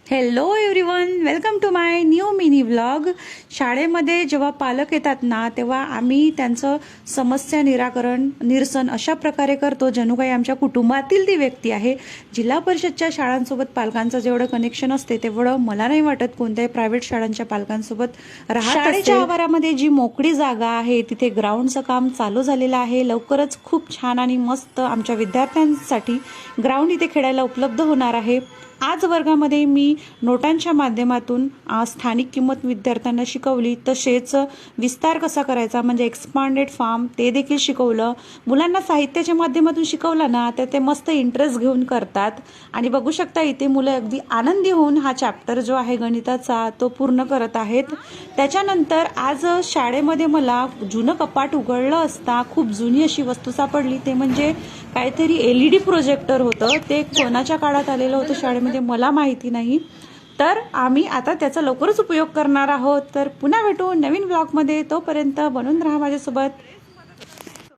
Hello everyone, welcome to my new mini vlog. शाळेमध्ये जेव्हा पालक येतात ना, तेव्हा आम्ही त्यांचं समस्या निरसन अशा प्रकारे करतो जणू काही आमच्या कुटुंबातील ती व्यक्ती आहे. जिल्हा परिषदच्या शाळांसोबत पालकांचं जेवढं कनेक्शन असते तेवढं मला नाही वाटत कोणत्याही प्रायव्हेट शाळांच्या पालकांसोबत राहत. शाळेच्या आवारामध्ये जी मोकळी जागा आहे तिथे ग्राउंडचं काम चालू झालेलं आहे. लवकरच खूप छान आणि मस्त आमच्या विद्यार्थ्यांसाठी ग्राउंड इथे खेळायला उपलब्ध होणार आहे. आज वर्गामध्ये मी नोटांच्या माध्यमातून स्थानिक किंमत विद्यार्थ्यांना शिकवली, तसेच विस्तार कसा करायचा म्हणजे एक्सपांडेड फॉर्म ते देखील शिकवलं. मुलांना साहित्याच्या माध्यमातून शिकवलं ना तर ते मस्त इंटरेस्ट घेऊन करतात आणि बघू शकता इथे मुलं अगदी आनंदी होऊन हा चॅप्टर जो आहे गणिताचा तो पूर्ण करत आहेत. त्याच्यानंतर आज शाळेमध्ये मला जुनं कपाट उघडलं असता खूप जुनी अशी वस्तू सापडली. ते म्हणजे काहीतरी LED प्रोजेक्टर होतं. ते कोणाच्या काळात आलेलं होतं शाळेमध्ये मला माहिती नाही. तर आम्ही आता त्याचा लवकरच उपयोग करणार आहोत. तर पुन्हा भेटू नवीन ब्लॉगमध्ये. तोपर्यंत बनून राहा माझ्यासोबत.